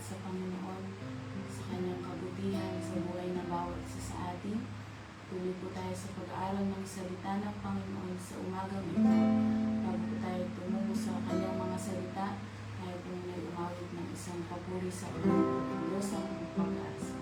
sa Panginoon, sa kanyang kabutihan sa buhay ng bawat isa sa atin. Tuloy po tayo sa pag-aaral ng salita ng Panginoon sa umagang ito. Bago po tayo tumungo sa kanyang mga salita, tayo po na umawit ng isang papuri sa Diyos ang pag-asa.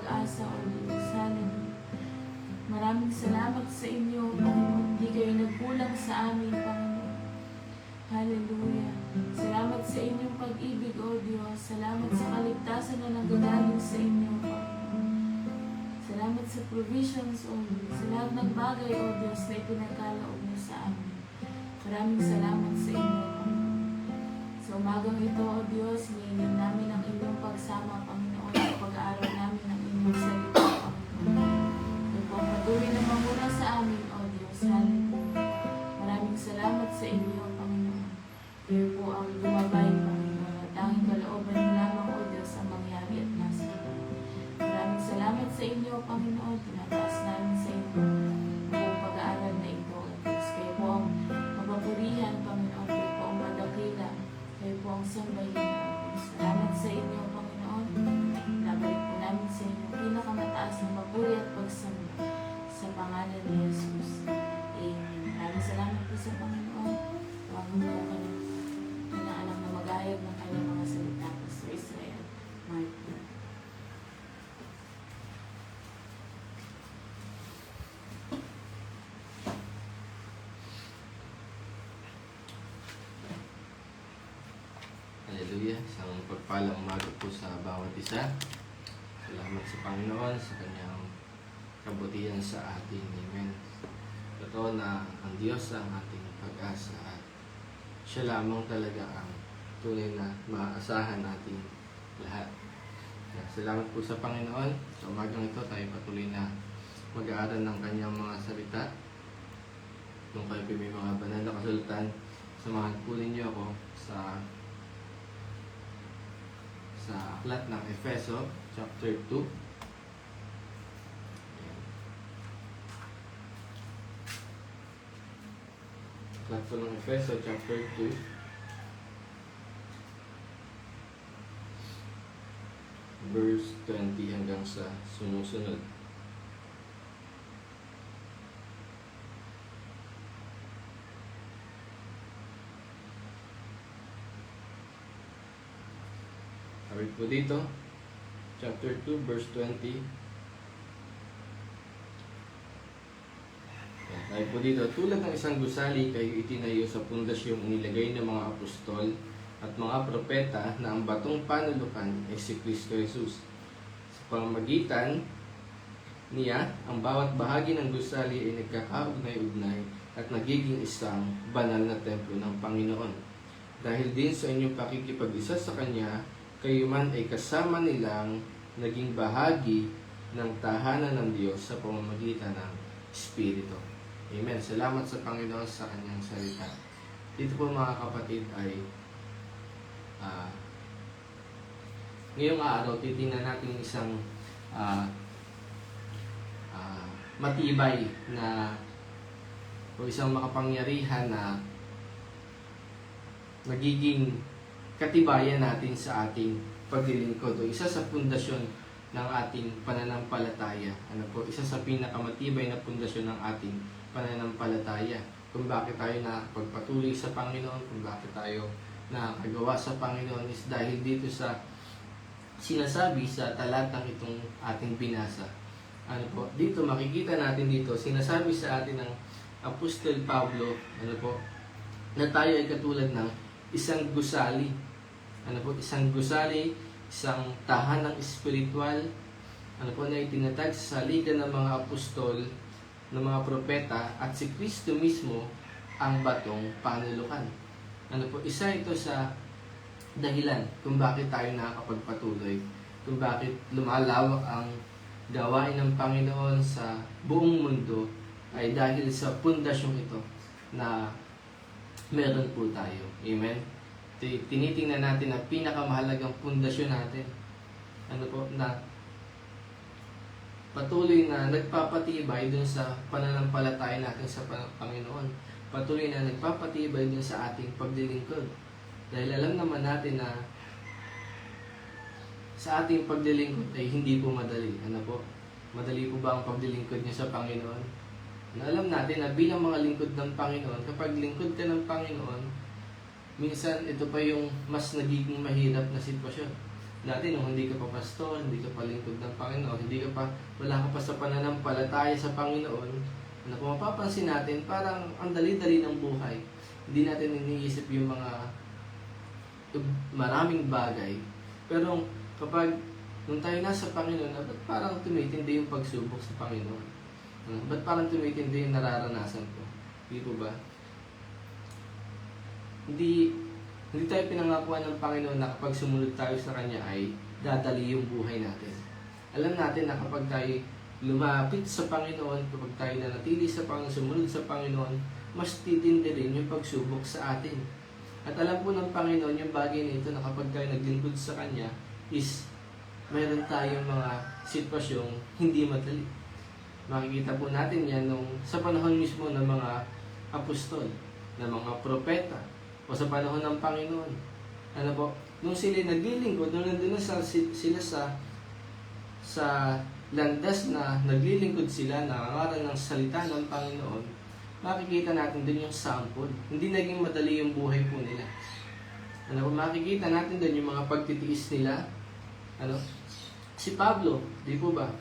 pag-asa, O Diyos. Hallelujah. Maraming salamat sa inyo, Panginoon. Hindi kayo nagkulang sa amin, Panginoon. Hallelujah. Salamat sa inyong pag-ibig, O Diyos. Salamat sa kaligtasan na nanggagaling sa inyo, Panginoon. Salamat sa provisions, O Diyos. Sa lahat ng bagay, O Diyos, na ipinagkaloob mo sa amin. Maraming salamat sa inyo, Panginoon. Sa umagang ito, O Diyos, hinihiling namin ang inyong pagsama, Panginoon, sa pag-aaral namin ng inyong salita, Panginoon. Ito po ang patuloy na mamuna sa amin, O Diyos. Hallelujah. Maraming salamat sa inyo, Panginoon. Kayo po ang lumabay, Panginoon, at tanging kalooban mo lamang, O Diyos, ang mangyari at nasa. Maraming salamat sa inyo, Panginoon. Tinataas namin sa inyo ang pag-aaral na ito, O Diyos. Kayo po ang mapapurihan, Panginoon. Kayo po ang madakila. Kayo po ang sambahin, O Diyos. Salamat sa inyo, Panginoon. Nabalik po namin sa inyo pinakamataas na papuri at pagsamba sa pangalan ni Jesus. Amen. Maraming salamat po sa Panginoon. Huwag mo po kami na anak na mag-ayag ng kanyang mga salita po sa Israel. Martin. Hallelujah. Isang pagpalang umaga po sa bawat isa. Salamat sa Panginoon sa kanyang kabutihan sa atin. Amen. Totoo na ang Diyos ang ating pag-asa at siya lamang talaga ang tunay na maaasahan natin lahat. Salamat po sa Panginoon. Sa umagang ito tayo patuloy na mag-aaral ng kanyang mga salita. Nung kayo may mga banal na kasulatan, samahan po ninyo ako sa aklat ng Efeso, chapter 2. Aklat po ng Efeso, chapter 2. Verse 20 hanggang sa sumusunod. Sabi po dito, chapter 2, verse 20. Sabi po dito, tulad ng isang gusali, kayo itinayo sa pundasyong inilagay ng mga apostol at mga propeta na ang batong panulukan ay si Kristo Jesus. Sa pamamagitan niya, ang bawat bahagi ng gusali ay nagkakaugnay-ugnay at nagiging isang banal na templo ng Panginoon. Dahil din sa inyong pakikipag-isa sa Kanya, kayo man ay kasama nilang naging bahagi ng tahanan ng Diyos sa pamamagitan ng Espiritu. Amen. Salamat sa Panginoon sa kanyang salita. Dito po mga kapatid ay ngayong araw titingnan natin isang matibay na o isang makapangyarihan na nagiging katibayan natin sa ating paglilingkod o isa sa pundasyon ng ating pananampalataya. Ano po? Isa sa pinakamatibay na pundasyon ng ating pananampalataya. Kung bakit tayo nakapagpatuloy sa Panginoon, kung bakit tayo nakakagawa sa Panginoon is dahil dito sa sinasabi sa talatang itong ating binasa. Ano po? Dito makikita natin dito, sinasabi sa atin ng Apostol Pablo, ano po, na tayo ay katulad ng isang gusali. Ano po, isang gusali, isang tahanang espiritual, ano po, na itinatag sa saligan ng mga apostol, ng mga propeta, at si Kristo mismo ang batong panulukan. Ano po, isa ito sa dahilan kung bakit tayo nakakapagpatuloy, kung bakit lumalawak ang gawain ng Panginoon sa buong mundo, ay dahil sa pundasyong ito na meron po tayo. Amen? Tinitingnan natin ang pinakamahalagang pundasyon natin. Ano po, na patuloy na nagpapatibay dun sa pananampalataya natin sa Panginoon. Patuloy na nagpapatibay dun sa ating paglilingkod. Dahil alam naman natin na sa ating paglilingkod ay hindi po madali. Ano po? Madali po ba ang paglilingkod niyo sa Panginoon? Na alam natin na bilang mga lingkod ng Panginoon, kapag lingkod ka ng Panginoon, minsan ito pa yung mas nagiging mahirap na sitwasyon. Dati nung hindi ka pa pastor, hindi ka pa lingkod ng Panginoon, wala ka pa sa pananampalataya sa Panginoon, ano kung mapapansin natin, parang ang dali-dali ng buhay. Hindi natin iniisip yung mga maraming bagay. Pero kapag nung tayo nasa Panginoon, ba't parang tumitindi yung pagsubok sa Panginoon? Ba't parang tumitindi yung nararanasan ko? Hindi po ba? Hindi tayo pinangakuan ng Panginoon na kapag sumunod tayo sa Kanya ay dadali yung buhay natin. Alam natin na kapag tayo lumapit sa Panginoon, kapag tayo nanatili sa Panginoon, sumunod sa Panginoon, mas titindi rin yung pagsubok sa atin. At alam po ng Panginoon yung bagay na ito na kapag tayo naglingkod sa Kanya is mayroon tayong mga sitwasyong hindi madali. Makikita po natin yan sa panahon mismo ng mga apostol, ng mga propeta, o sa panahon ng Panginoon. Ano po? Nung sila naglilingkod, nung nandun na sila sa landas na naglilingkod sila, nangangaral ng salita ng Panginoon, makikita natin din yung sample. Hindi naging madali yung buhay po nila. Ano po? Makikita natin din yung mga pagtitiis nila. Ano? Si Pablo, di po ba?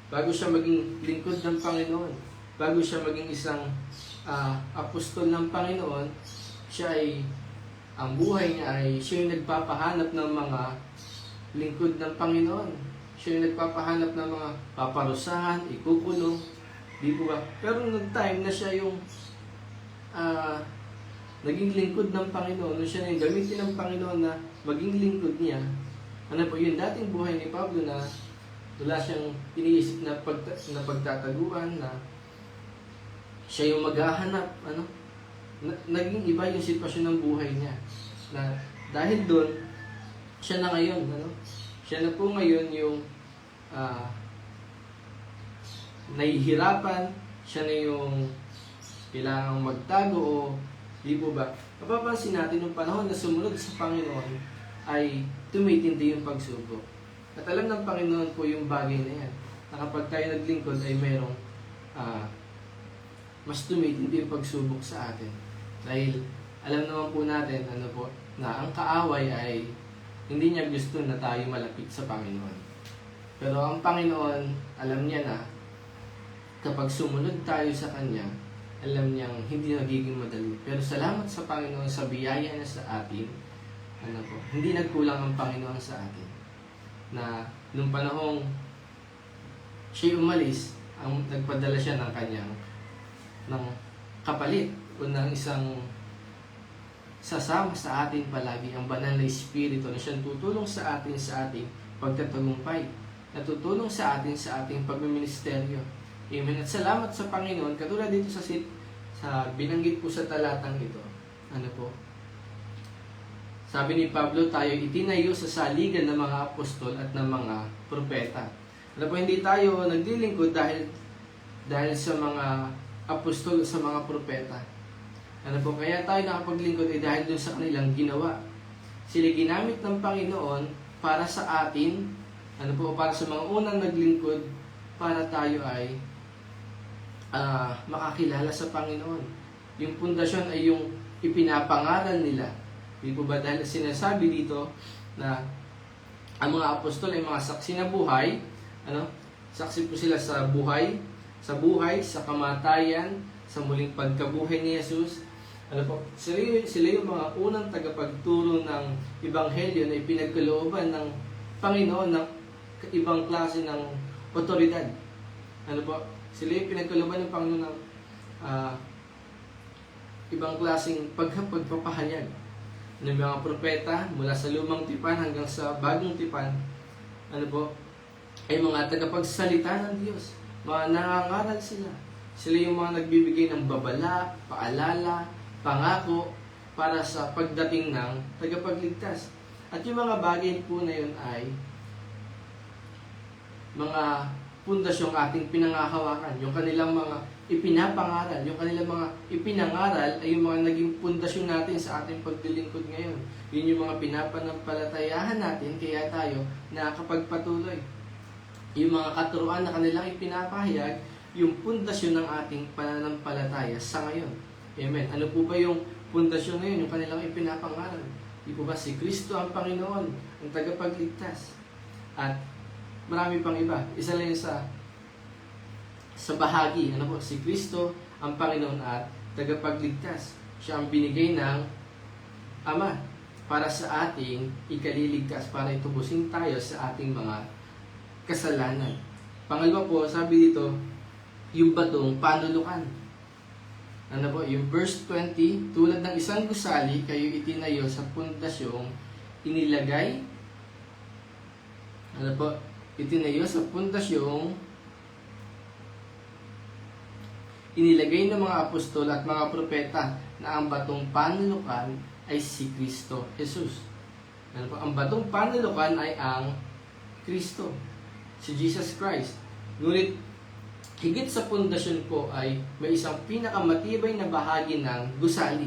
Bago siya maging lingkod ng Panginoon, bago siya maging isang apostol ng Panginoon, ang buhay niya ay siya yung nagpapahanap ng mga lingkod ng Panginoon. Siya yung nagpapahanap ng mga paparusahan, ikukulong, di po ba? Pero nung time na siya yung naging lingkod ng Panginoon, nung siya na yung gamitin ng Panginoon na maging lingkod niya, ano po, yung dating buhay ni Pablo na wala siyang iniisip na pagtataguan, na siya yung maghahanap, naging iba yung sitwasyon ng buhay niya. Na dahil doon, siya na ngayon, siya na po ngayon yung nahihirapan, siya na yung kailangang magtago o di po ba? Mapapansin natin nung panahon na sumunod sa Panginoon ay tumitindi yung pagsubok. At alam ng Panginoon po yung bagay na yan. Na kapag tayo naglingkod ay mayroong mas tumitindi yung pagsubok sa atin. Dahil alam naman po natin na ang kaaway ay hindi niya gusto na tayo malapit sa Panginoon. Pero ang Panginoon, alam niya na kapag sumunod tayo sa Kanya, alam niyang hindi nagiging madali. Pero salamat sa Panginoon sa biyaya niya sa atin. Hindi nagkulang ang Panginoon sa atin. Na nung panahong siya umalis, nagpadala siya ng kanyang kapalit o ng isang sasama sa atin palagi, ang banal na Espiritu na siyang tutulong sa ating pagtatagumpay, natutulong sa ating pagmiministeryo. Amen. At salamat sa Panginoon, katulad dito sa binanggit po sa talatang ito. Sabi ni Pablo, tayo itinayo sa saligan ng mga apostol at ng mga propeta. Hindi tayo naglilingkod dahil sa mga apostol, sa mga propeta. Kaya tayo nakapaglingkod ay dahil doon sa kanilang ginawa. Sila ginamit ng Panginoon para sa atin, para sa mga unang naglingkod, para tayo ay makakilala sa Panginoon. Yung pundasyon ay yung ipinapangaral nila. Di po ba? Dahil sinasabi dito na ang mga apostol ay mga saksi na buhay. Saksi po sila sa buhay, sa kamatayan, sa muling pagkabuhay ni Jesus. Sila yung mga unang tagapagturo ng Ebanghelyo na ipinagkalooban ng Panginoon ng ibang klase ng otoridad. Sila yung pinagkalooban ng Panginoon ng ibang klaseng pagpapahayag. Ng mga propeta mula sa lumang tipan hanggang sa bagong tipan, ay mga tagapagsalita ng Diyos. Mga nangangaral sila. Sila yung mga nagbibigay ng babala, paalala, pangako para sa pagdating ng tagapagligtas. At yung mga bagay po na yun ay mga pundasyong ating pinangahawakan. Yung kanilang mga ipinapangaral, yung kanilang mga ipinangaral ay yung mga naging pundasyon natin sa ating paglilingkod ngayon. Yun yung mga pinapanampalatayahan natin, kaya tayo nakakapagpatuloy. Yung mga katuruan na kanilang ipinapahayag, yung pundasyon ng ating pananampalataya sa ngayon. Amen. Ano po ba yung pundasyon ngayon? Yung kanilang ipinapangaral. Di po ba si Kristo ang Panginoon, ang tagapagligtas? At marami pang iba. Isa lang yun sa bahagi. Ano po? Si Kristo ang Panginoon at tagapagligtas. Siya ang binigay ng Ama para sa ating ikaliligtas, para itubusin tayo sa ating mga kasalanan. Pangalawa po, sabi dito, yung batong panulukan. Ano po? Yung verse 20, tulad ng isang gusali, kayo itinayo sa pundasyong inilagay. Ano po? Itinayo sa pundasyong inilagay ng mga apostol at mga propeta na ang batong panulukan ay si Kristo Jesus. Ano po? Ang batong panulukan ay ang Kristo, si Jesus Christ. Ngunit higit sa pundasyon po ay may isang pinakamatibay na bahagi ng gusali.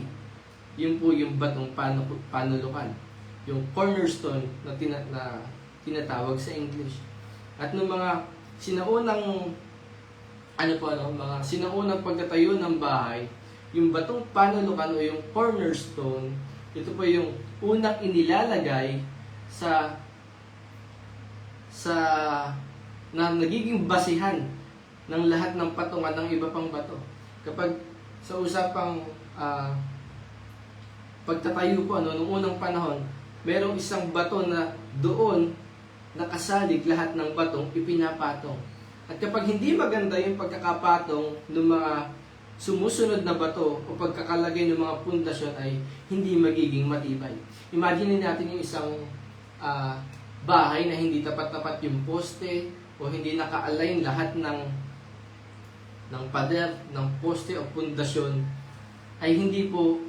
Yun po yung batong panulukan. Yung cornerstone na tinatawag sa English. At nung mga sinaunang mga sinaunang pagtatayo ng bahay, yung batong panulukan o yung cornerstone, ito po yung unang inilalagay na nagiging basihan ng lahat ng patungan ng iba pang bato. Kapag sa usapang pagtatayo po noong unang panahon, merong isang bato na doon nakasalig lahat ng batong ipinapatong. At kapag hindi maganda yung pagkakapatong ng mga sumusunod na bato o pagkakalagay ng mga pundasyon ay hindi magiging matibay. Imagine natin yung isang bahay na hindi tapat-tapat yung poste o hindi naka-align lahat ng pader, ng poste o pundasyon, ay hindi po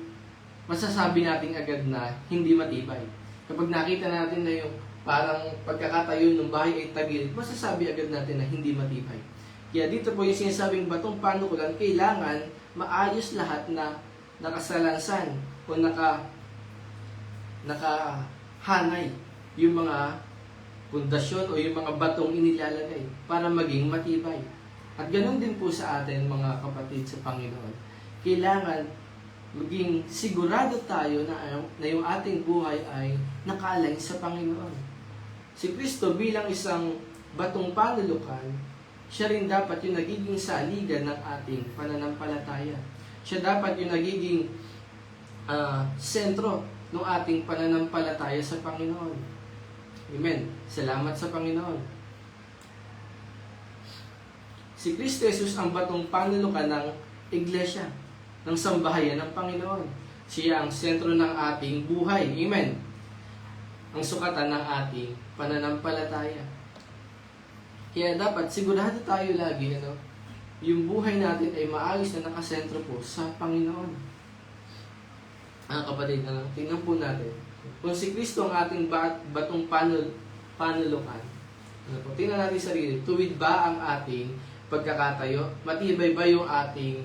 masasabi natin agad na hindi matibay. Kapag nakita natin na yung parang pagkakatayo ng bahay ay tagilid, masasabi agad natin na hindi matibay. Kaya dito po yung sinasabing batong panukulan, kailangan maayos lahat na nakasalansan o nakahanay yung mga pundasyon o yung mga batong inilalagay para maging matibay. At ganoon din po sa atin mga kapatid sa Panginoon. Kailangan maging sigurado tayo na yung ating buhay ay nakaalign sa Panginoon. Si Kristo bilang isang batong panulukan, siya rin dapat yung nagiging saligan ng ating pananampalataya. Siya dapat yung nagiging sentro ng ating pananampalataya sa Panginoon. Amen. Salamat sa Panginoon. Si Kristo Jesus ang batong panulukan ng iglesia, ng sambahayan ng Panginoon. Siya ang sentro ng ating buhay. Amen. Ang sukatan ng ating pananampalataya. Kaya dapat sigurado tayo lagi, yung buhay natin ay maayos na nakasentro po sa Panginoon. Mga kapatid, tingnan po natin. Kung si Kristo ang ating batong panulukan, tingnan natin sarili, tuwid ba ang ating pagkakatayo? Matibay ba yung ating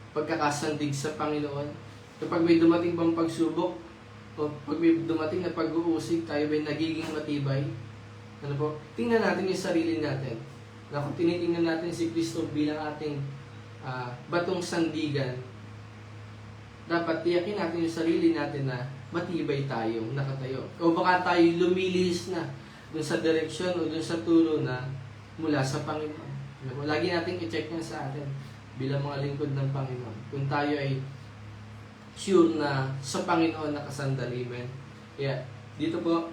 pagkakasandig sa Panginoon? Kapag may dumating bang pagsubok, o pag may dumating na pag-uusig, tayo ba'y nagiging matibay? Tingnan natin yung sarili natin. Kung tinitingnan natin si Kristo bilang ating batong sandigan, dapat tiyakin natin yung sarili natin na matibay tayong nakatayo. O baka tayo lumilihis na dun sa direksyon o dun sa turo na mula sa Panginoon. Lagi natin i-check yan sa atin bilang mga lingkod ng Panginoon. Kung tayo ay sure na sa Panginoon nakasandali. Kaya dito po,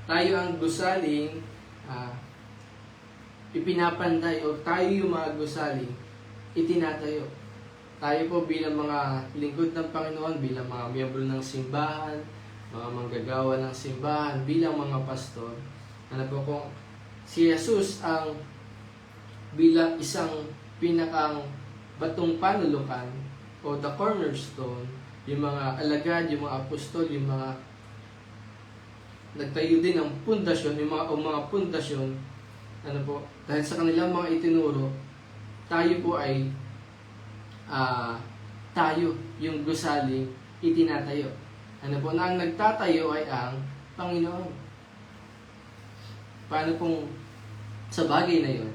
tayo ang gusaling ipinapanday o tayo yung mga gusaling itinatayo. Tayo po bilang mga lingkod ng Panginoon, bilang mga miyembro ng simbahan, mga manggagawa ng simbahan, bilang mga pastor, kung si Jesus ang bilang isang pinakang batong panulukan o the cornerstone, yung mga alagad, yung mga apostol, yung mga nagtayo din ng pundasyon, yung mga pundasyon, dahil sa kanilang mga itinuro, tayo po ay tayo, yung gusali, itinatayo. Na ang nagtatayo ay ang Panginoon. Paano pong sa bagay na yun,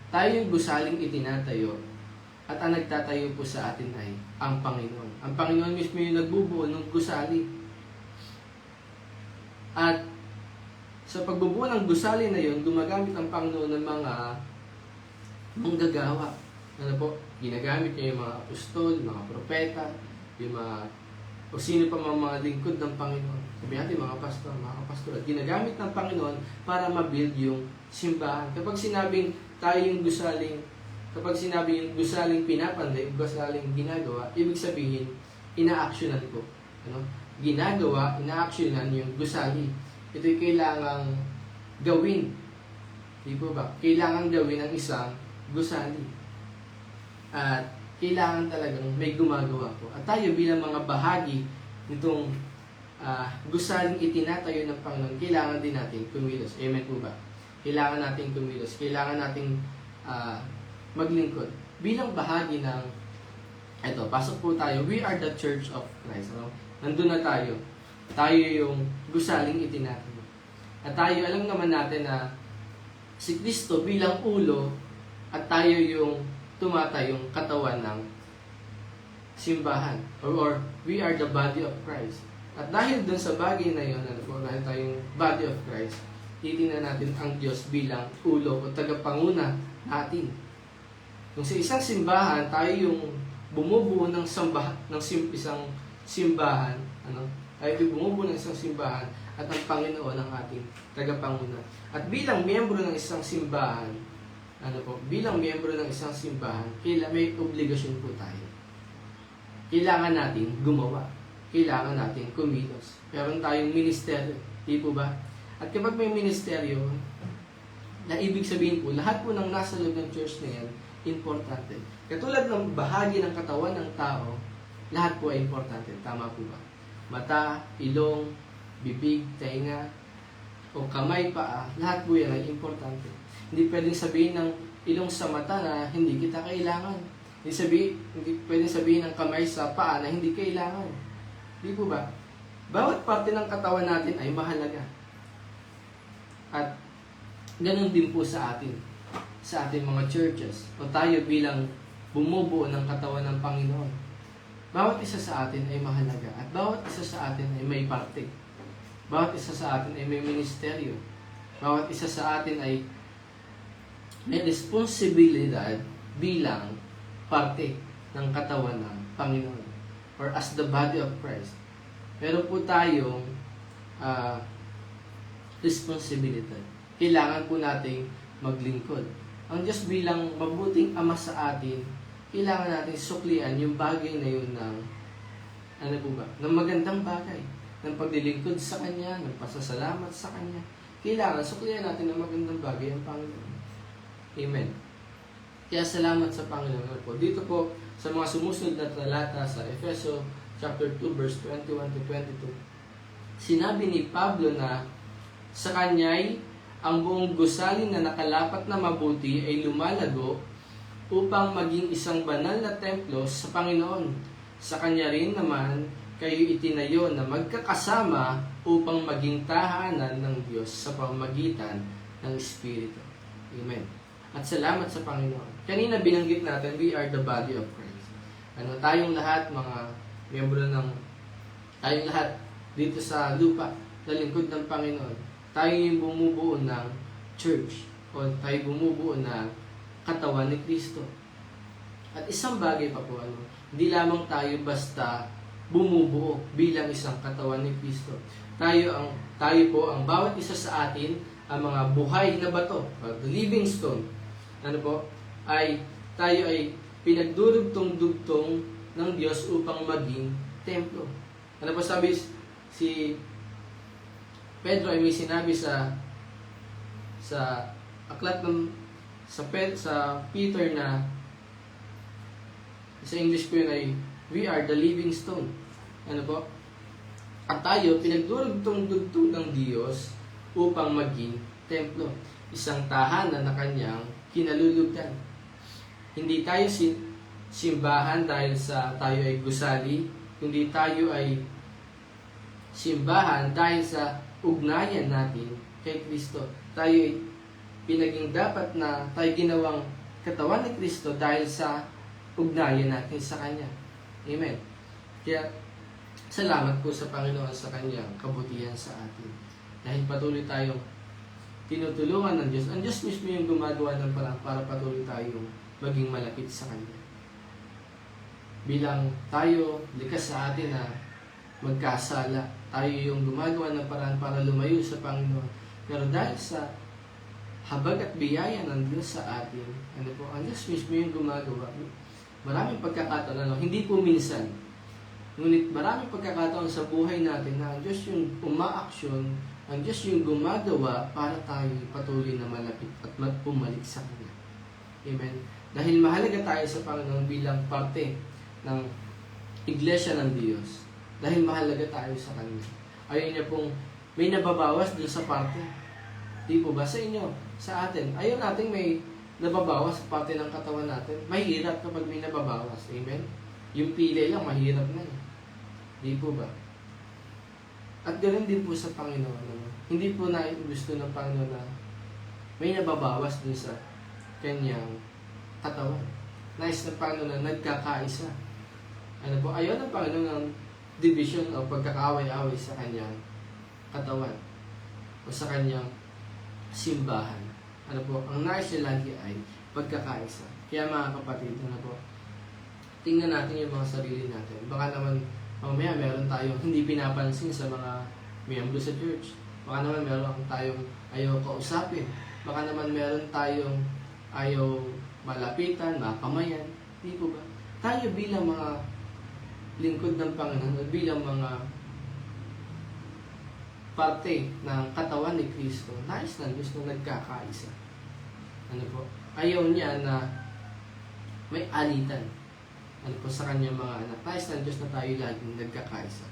tayo yung gusaling itinatayo, at ang nagtatayo po sa atin ay ang Panginoon. Ang Panginoon mismo yung nagbubuo ng gusali. At sa pagbubuo ng gusali na yon, gumagamit ang Panginoon ng mga manggagawa. Ano po? Ginagamit niya yung mga apostol, mga propeta, yung mga o sino pa mga lingkod ng Panginoon. Sabi natin mga pastor, mga kapastor. At ginagamit ng Panginoon para ma-build yung simbahan. Kapag sinabing tayo yung gusaling, kapag sinabi yung gusaling pinapanday, gusaling ginagawa, ibig sabihin, ina-actionan ko. Ano? Ginagawa, ina-actionan yung gusali. Ito'y kailangang gawin. Di po ba? Kailangan gawin ng isang gusali. At kailangan talagang may gumagawa po. At tayo bilang mga bahagi nitong gusaling itinatayo ng Panginoon, kailangan din natin kumilos. Amen po ba? Kailangan natin kumilos. Kailangan natin maglingkod. Bilang bahagi ng, eto, pasok po tayo. We are the Church of Christ. Ano? Nandun na tayo. Tayo yung gusaling itinatayo. At tayo, alam naman natin na si Kristo bilang ulo at tayo yung tumatayong katawan ng simbahan. Or we are the body of Christ. At dahil dun sa bagay na yun, ano po, dahil tayong body of Christ, titingnan natin ang Diyos bilang ulo o tagapanguna natin. Kung sa isang simbahan, tayo yung bumubuo ng isang simbahan, ano? Tayo yung bumubuo ng isang simbahan at ang Panginoon ang ating tagapanguna. At bilang miyembro ng isang simbahan, bilang miyembro ng isang simbahan, may obligasyon po tayo. Kailangan natin gumawa. Kailangan natin kumilos. Meron tayong ministeryo. Di po ba? At kapag may ministeryo, na ibig sabihin po, lahat po ng nasa loob ng church na yan, importante. Katulad ng bahagi ng katawan ng tao, lahat po ay importante. Tama po ba? Mata, ilong, bibig, tainga, o kamay, paa, lahat po yan ay importante. Hindi pwedeng sabihin ng ilong sa mata na hindi kita kailangan. Hindi pwedeng sabihin ng kamay sa paa na hindi kailangan. Di po ba? Bawat parte ng katawan natin ay mahalaga. At ganun din po sa atin. Sa ating mga churches. O tayo bilang bumubuo ng katawan ng Panginoon. Bawat isa sa atin ay mahalaga. At bawat isa sa atin ay may parte. Bawat isa sa atin ay may ministeryo. Bawat isa sa atin ay may responsibilidad bilang parte ng katawan ng Panginoon or as the body of Christ. Meron po tayong responsibilidad. Kailangan po nating maglingkod. Ang Diyos bilang mabuting Ama sa atin, kailangan natin suklian yung bagay na yun ng ng magandang bagay, ng paglilingkod sa Kanya, ng pasasalamat sa Kanya. Kailangan suklian natin ng magandang bagay ang Panginoon. Amen. Kaya salamat sa Panginoon po. Dito po sa mga sumusunod na talata sa Efeso chapter 2 verse 21 to 22. Sinabi ni Pablo na sa kanya'y ang buong gusali na nakalapat na mabuti ay lumalago upang maging isang banal na templo sa Panginoon. Sa kanya rin naman kayo itinayo na magkakasama upang maging tahanan ng Diyos sa pamamagitan ng Espiritu. Amen. At salamat sa Panginoon. Kanina binanggit natin, we are the body of Christ. Tayong lahat, mga miyembro tayong lahat dito sa lupa, na lingkod ng Panginoon, tayo yung bumubuo ng church, o tayo bumubuo ng katawan ni Kristo. At isang bagay pa po, hindi lamang tayo basta bumubuo bilang isang katawan ni Kristo. Tayo po, ang bawat isa sa atin, ang mga buhay na bato, the living stone, tayo ay pinagdurugtong-dugtong ng Diyos upang maging templo. Sabi si Pedro ay may sinabi sa aklat ng sa Peter na sa English po yun ay we are the living stone. At tayo pinagdurugtong-dugtong ng Diyos upang maging templo, isang tahanan na kanyang kinalulugdan. Hindi tayo simbahan dahil sa tayo ay gusali, kundi tayo ay simbahan dahil sa ugnayan natin kay Kristo. Tayo ay pinaging dapat na tayo ginawang katawan ni Kristo dahil sa ugnayan natin sa Kanya. Amen. Kaya salamat po sa Panginoon sa Kanyang kabutihan sa atin. Dahil patuloy tayong tinutulungan ng Diyos. Ang Diyos mismo yung gumagawa ng parang para patuloy tayong maging malapit sa Kanya. Bilang tayo, likas sa atin na magkasala, tayo yung gumagawa ng paraan para lumayo sa Panginoon. Pero dahil sa habag at biyaya ng Diyos sa atin, ang Diyos mismo yung gumagawa. Maraming pagkakataon, hindi po minsan, ngunit maraming pagkakataon sa buhay natin na ang Diyos yung umaaksyon, ang Diyos yung gumagawa para tayo patuloy na malapit at pumalik sa Kanya. Amen. Dahil mahalaga tayo sa Panginoon bilang parte ng Iglesia ng Diyos. Dahil mahalaga tayo sa Kanya. Ayaw niya pong may nababawas doon sa parte. Di po ba? Sa inyo, sa atin. Ayaw natin may nababawas sa parte ng katawan natin. Mahirap kapag may nababawas. Amen? Yung pilay lang, mahirap na. Di po ba? At ganoon din po sa Panginoon. Hindi po na gusto ng Panginoon na may nababawas dun sa Kanyang katawan. Nais ng Panginoon na nagkakaisa. Ayaw ng Panginoon ng division o pagkakaaway-away sa Kanyang katawan o sa Kanyang simbahan. Ang nais niya lagi ay pagkakaisa. Kaya mga kapatid, tingnan natin yung mga sarili natin. Baka naman mamaya meron tayong hindi pinapansin sa mga miyembro sa church. Baka naman meron tayong ayaw kausapin. Baka naman meron tayong ayaw malapitan, makamayan. Di po ba? Tayo bilang mga lingkod ng Panginoon at bilang mga parte ng katawan ni Kristo, nais ng Diyos na nagkakaisa. Ayaw niya na may alitan. Sa kanyang mga anak. Nais ng Diyos na tayo laging nagkakaisa.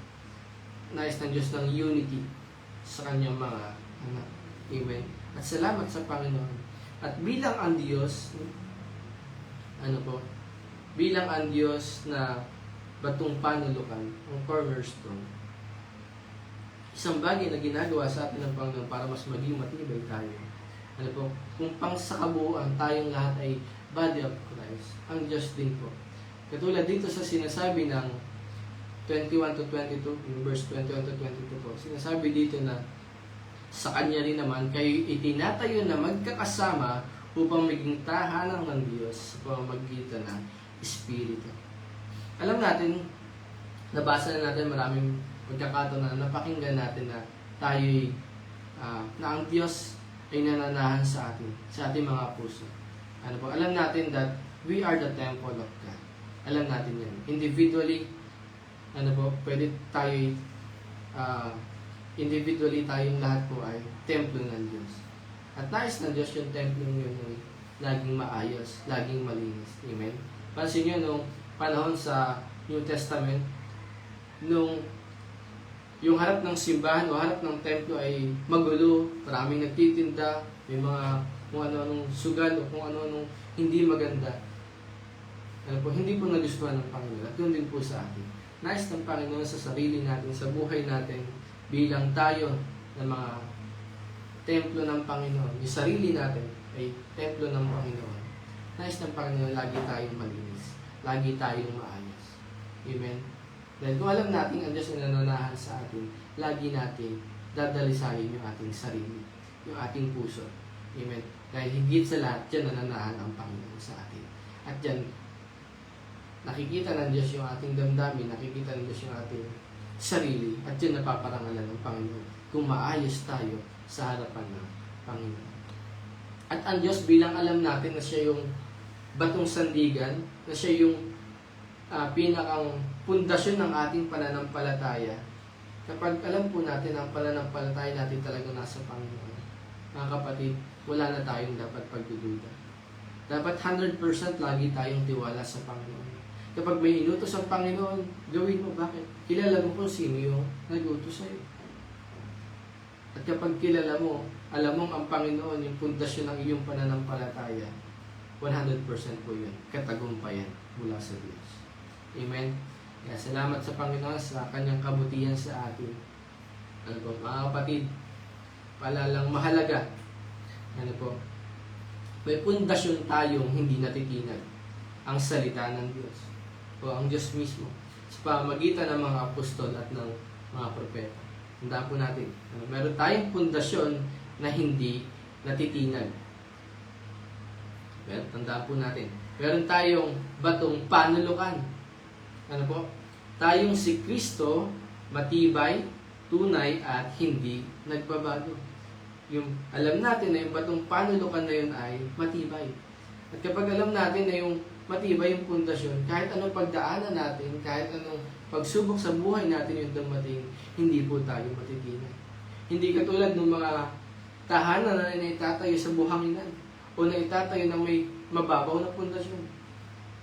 Nais ng Diyos ng unity sa kanyang mga anak. Amen. At salamat sa Panginoon. At bilang ang Diyos, bilang ang Diyos na batong panulukan, ang cornerstone, isang bagay na ginagawa sa atin ng Panginoon para mas maging matibay tayo. Kung pang sa kabuuan, tayong lahat ay body of Christ. Ang Diyos din po. Katulad dito sa sinasabi ng 21 to 22, in verse 21 to 22 po, sinasabi dito na sa Kanya rin naman, kayo itinatayo na magkakasama upang maging tahanan ng Diyos sa pamamagitan ng Espiritu. Alam natin, nabasa na natin maraming pagkakataon na napakinggan natin na tayo'y na ang Diyos ay nananahan sa atin, sa ating mga puso. Alam natin that we are the temple of God. Alam natin yan. Individually, pwede tayo, individually tayong lahat po ay templo ng Diyos. At nais ng Diyos yung templo yun ay laging maayos, laging malinis. Amen? Pansin nyo nung panahon sa New Testament, nung yung harap ng simbahan o harap ng templo ay magulo, maraming nagtitinda, may mga kung ano-anong sugal o kung ano-anong hindi maganda. Hindi po nagustuhan ng Panginoon. At yun din po sa atin. Nais ng Panginoon sa sarili natin, sa buhay natin, bilang tayo ng mga templo ng Panginoon. Yung sarili natin ay templo ng Panginoon. Nais ng Panginoon, lagi tayong malinis. Lagi tayong maayos. Amen? Dahil kung alam natin ang Diyos na nananahan sa atin, lagi natin dadalisayin yung ating sarili, yung ating puso. Amen? Dahil higit sa lahat, dyan nananahan ang Panginoon sa atin. At dyan, nakikita ng Diyos yung ating damdamin, nakikita ng Diyos yung ating sarili, at dyan napaparangalan ng Panginoon kung maayos tayo sa harapan ng Panginoon. At ang Diyos, bilang alam natin na siya yung batong sandigan, na siya yung pinakang pundasyon ng ating pananampalataya, kapag alam po natin ang pananampalataya natin talaga nasa Panginoon, mga kapatid, wala na tayong dapat pagdududa. Dapat 100% lagi tayong tiwala sa Panginoon. Kapag may inutos ang Panginoon, gawin mo. Bakit? Kilala mo kung sino yung nag-utos sa'yo. At kapag kilala mo, alam mong ang Panginoon yung pundasyon ng iyong pananampalataya, 100% po yun. Katagumpayan mula sa Diyos. Amen? Kaya salamat sa Panginoon sa Kanyang kabutihan sa atin. Mga kapatid, palalang mahalaga. May pundasyon tayong hindi natitinag. Ang salita ng Diyos. O ang Diyos mismo. Sa pamagitan ng mga apostol at ng mga propeta. Tandaan po natin. Meron tayong pundasyon na hindi natitinag. Well, tandaan po natin. Meron tayong batong panulukan. Ano po? Tayong si Kristo, matibay, tunay, at hindi nagbabago. Yung alam natin na yung batong panulukan na yun ay matibay. At kapag alam natin na yung matibay yung pundasyon, kahit anong pagdaanan natin, kahit anong pagsubok sa buhay natin yung dumating, hindi po tayo matitinag. Hindi katulad ng mga tahanan na naitatayo sa buhanginan o naitatayo na may mababaw na pundasyon.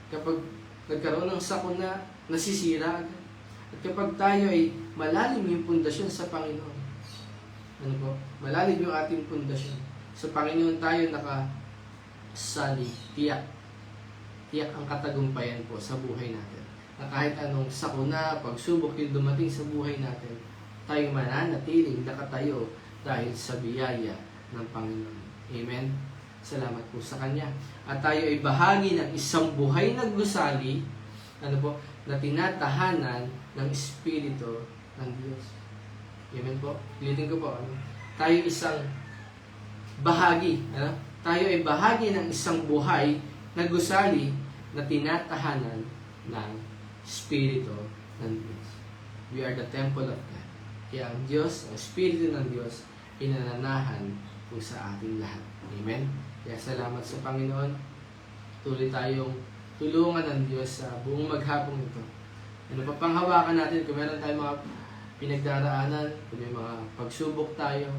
Kapag nagkaroon ng sakuna, nasisira agad. At kapag tayo ay malalim yung pundasyon sa Panginoon, ano po? Malalim yung ating pundasyon. Sa Panginoon tayo nakasali, tiyak. Tiyak ang katagumpayan po sa buhay natin. Na kahit anong sakuna, pagsubok yung dumating sa buhay natin, tayo mananatiling nakatayo dahil sa biyaya ng Panginoon. Amen? Salamat po sa Kanya. At tayo ay bahagi ng isang buhay na gusali, ano po, na tinatahanan ng Espiritu ng Diyos. Amen po? Ulitin ko po. Tayo isang bahagi. Tayo ay bahagi ng isang buhay na gusali na tinatahanan ng Espiritu ng Diyos. We are the temple of God. Kaya ang Diyos, ang Espiritu ng Diyos, inananahan po sa ating lahat. Amen? Kaya salamat sa Panginoon. Tuloy tayong tulungan ng Diyos sa buong maghapong ito. Ano pa pang hawakan natin kung meron tayong mga pinagdaraanan, kung may mga pagsubok tayo.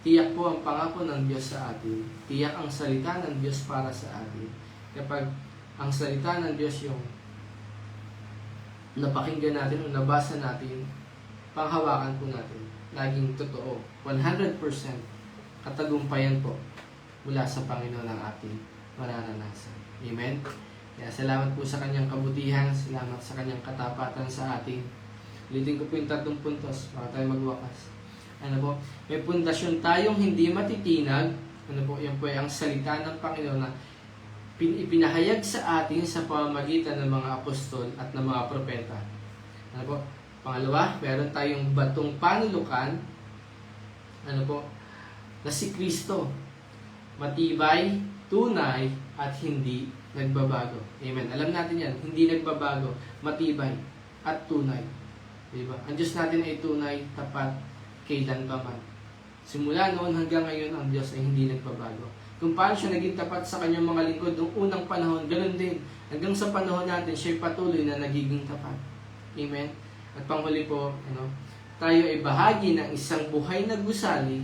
Tiyak po ang pangako ng Diyos sa atin. Tiyak ang salita ng Diyos para sa atin. Kapag ang salita ng Diyos yung napakinggan natin o nabasa natin, panghawakan po natin. Laging totoo. 100% katagumpayan po mula sa Panginoon ang ating mararanasan. Amen? Kaya salamat po sa Kanyang kabutihan. Salamat sa Kanyang katapatan sa ating. Ulitin ko po yung 3 puntos para tayo magwakas. Ano po? May pundasyon tayong hindi matitinag. Ano po? Yan po ay ang salita ng Panginoon na ipinahayag sa atin sa pamamagitan ng mga apostol at ng mga propeta. Ano po? Pangalawa, meron tayong batong panulukan. Ano po? Na si Kristo. Matibay, tunay, at hindi nagbabago. Amen. Alam natin yan. Hindi nagbabago. Matibay at tunay. Diba? Ang Diyos natin ay tunay, tapat, kailan pa man. Simula noon hanggang ngayon, ang Diyos ay hindi nagbabago. Kung paano siya naging tapat sa kanyang mga lingkod noong unang panahon, ganoon din. Hanggang sa panahon natin, siya ay patuloy na nagiging tapat. Amen? At panghuli po, tayo ay bahagi ng isang buhay na gusali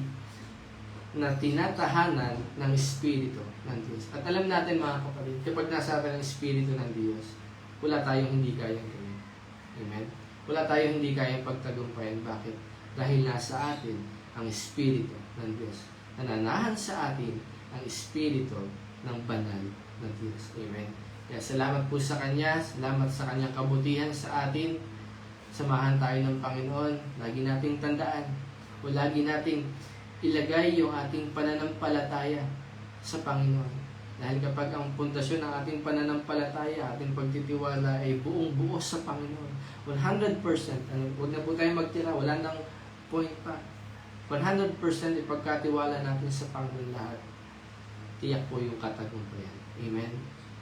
na tinatahanan ng Espiritu ng Diyos. At alam natin mga kapatid, kapag nasa atin ang Espiritu ng Diyos, wala tayong hindi kayang gawin. Amen? Wala tayong hindi kayang pagtagumpayan. Bakit? Dahil nasa atin ang Espiritu ng Diyos. Nananahan sa atin ang Espiritu ng banal na Diyos. Amen. Kaya salamat po sa Kanya. Salamat sa Kanyang kabutihan sa atin. Samahan tayo ng Panginoon. Lagi nating tandaan o lagi nating ilagay yung ating pananampalataya sa Panginoon. Dahil kapag ang pundasyon ng ating pananampalataya, ating pagtitiwala ay buong buo sa Panginoon. 100%. Huwag na po tayo magtira. Wala nang point pa. 100% ipagkatiwala natin sa Panginoon lahat. Tiyak po yung katagumpayan. Amen?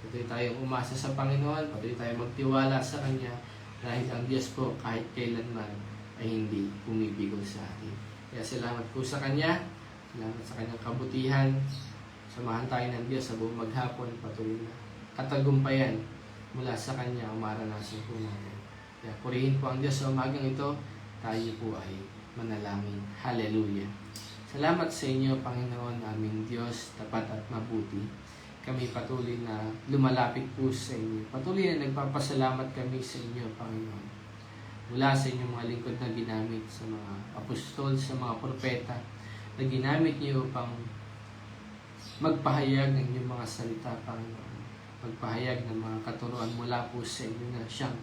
Patuloy tayong umasa sa Panginoon. Patuloy tayong magtiwala sa Kanya. Dahil ang Diyos po kahit kailanman ay hindi pumipigil sa atin. Kaya salamat po sa Kanya. Salamat sa Kanyang kabutihan. Samahan tayo ng Diyos sa buong maghapon. Patuloy na katagumpayan mula sa Kanya ang maranasan po natin. Kaya purihin po ang Diyos sa umagang ito. Tayo po ay manalangin. Hallelujah. Salamat sa inyo, Panginoon, aming Diyos, tapat at mabuti. Kami patuloy na lumalapit po sa inyo. Patuloy na nagpapasalamat kami sa inyo, Panginoon. Mula sa inyong mga lingkod na ginamit sa mga apostol, sa mga propeta, na ginamit niyo upang magpahayag ng inyong mga salita, Panginoon. Magpahayag ng mga katuruan mula po sa inyo na siyang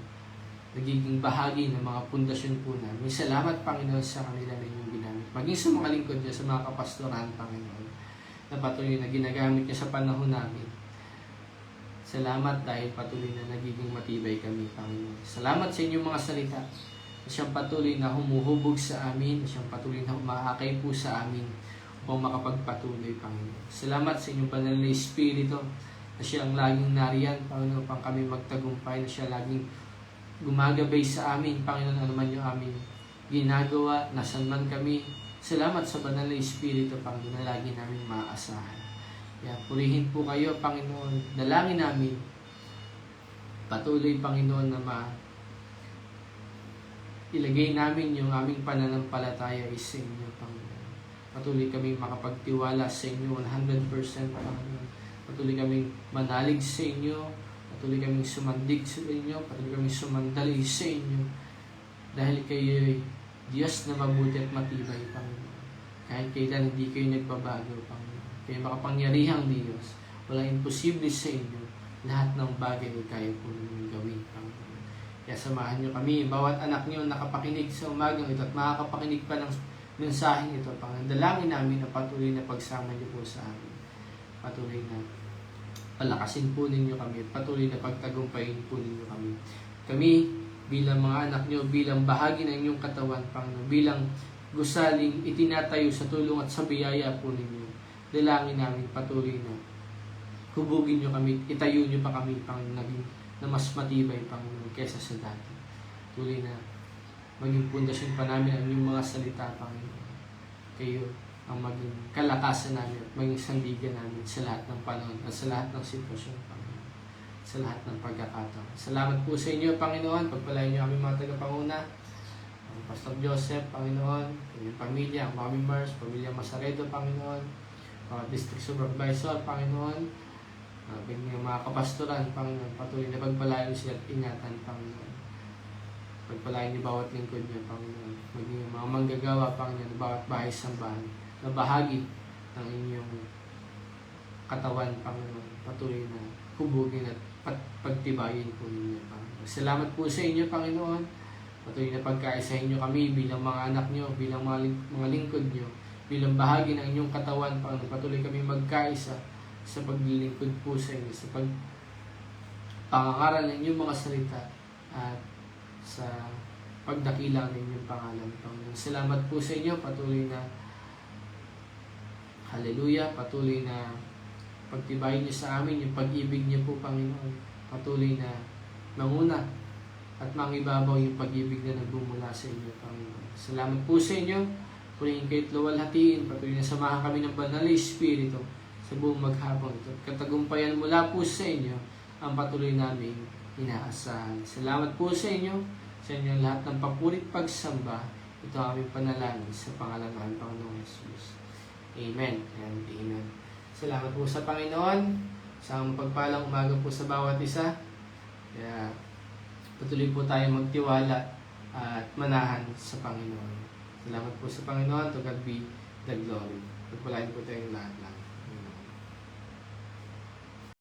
nagiging bahagi ng mga pundasyon po namin. Salamat, Panginoon, sa kanila na inyong ginamit. Maging sa mga lingkod niya, sa mga kapastoran, Panginoon, na patuloy na ginagamit niya sa panahon namin. Salamat dahil patuloy na nagiging matibay kami, Panginoon. Salamat sa inyong mga salita Siyang patuloy na humuhubog sa amin, siyang patuloy na umaakay po sa amin upang makapagpatuloy, Panginoon. Salamat sa inyong banal na Espiritu na siyang laging nariyan, Panginoon, upang kami magtagumpay, na siya laging gumagabay sa amin, Panginoon, ano man yung aming ginagawa, nasan man kami. Salamat sa banal na Espiritu, Panginoon, na lagi namin maaasahan. Kaya purihin po kayo, Panginoon. Dalangin namin, patuloy, Panginoon, na ilagay namin yung aming pananampalataya sa inyo, Panginoon. Patuloy kami makapagtiwala sa inyo 100%, Panginoon. Patuloy kami manalig sa inyo. Patuloy kami sumandig sa inyo. Patuloy kami sumandali sa inyo. Dahil kayo ay Diyos na mabuti at matibay, Panginoon. Kahit kailan hindi kayo nagbabago, Panginoon. Kayo makapangyarihang Diyos. Walang imposible sa inyo. Lahat ng bagay ay kaya po ninyong gawin, Panginoon. Kaya samahan nyo kami, bawat anak nyo nakapakinig sa umagang ito at makakapakinig pa ng mensaheng ito, Panginoon. Dalangin namin na patuloy na pagsama nyo po sa amin. Patuloy na palakasin po ninyo kami at patuloy na pagtagumpayin po ninyo kami. Kami, bilang mga anak nyo, bilang bahagi ng inyong katawan, Panginoon, bilang gusaling itinatayo sa tulong at sa biyaya po ninyo, dalangin namin patuloy na hubugin nyo kami, itayo nyo pa kami, Panginoon, naging na mas matibay, Panginoon, kaysa sa dati. Tuloy na maging pundasyon pa namin ang inyong mga salita, Panginoon. Kayo ang maging kalakasan namin at maging sandigan namin sa lahat ng panahon at sa lahat ng sitwasyon, Panginoon. Sa lahat ng pagkakataon. Salamat po sa inyo, Panginoon. Pagpalain niyo kami mga tagapanguna. Ang Pastor Joseph, Panginoon. Ang pamilya, ang mga members, pamilya Masaredo, Panginoon. Mga district supervisor, Panginoon. Yung mga kapastoran, Panginoon, patuloy na pagpalain sila at ingatan, Panginoon. Pagpalain niyo bawat lingkod niyo, Panginoon. Maging mga manggagawa, Panginoon, bawat bahay sambahan na bahagi ng inyong katawan, Panginoon. Patuloy na hubugin at pagtibayin po ninyo, Panginoon. Salamat po sa inyo, Panginoon. Patuloy na pagkaisahin niyo kami bilang mga anak niyo, bilang mga lingkod niyo, bilang bahagi ng inyong katawan, Panginoon. Patuloy kami magkaisa sa paglilingkod po sa inyo, sa pangangaral ng inyong mga salita at sa pagdakila ng inyong pangalan, Panginoon. Salamat po sa inyo, patuloy na hallelujah, patuloy na pagtibayin niyo sa amin yung pag-ibig niyo po, Panginoon. Patuloy na manguna at mangibabaw yung pag-ibig na nagbumula sa inyo, Panginoon. Salamat po sa inyo, purihin kayo't luwalhatiin, patuloy na samahan kami ng banal na Espiritu sa buong maghapon ito. Katagumpayan mula po sa inyo ang patuloy naming inaasahan. Salamat po sa inyo, sa inyong lahat ng papurit pagsamba. Ito ang aming panalangin sa pangalan ng Panginoong Jesus. Amen and amen. Salamat po sa Panginoon. Isang pagpalang umaga po sa bawat isa. Kaya patuloy po tayo magtiwala at manahan sa Panginoon. Salamat po sa Panginoon. To God be the glory. Pagpalain po tayong lahat-lahat.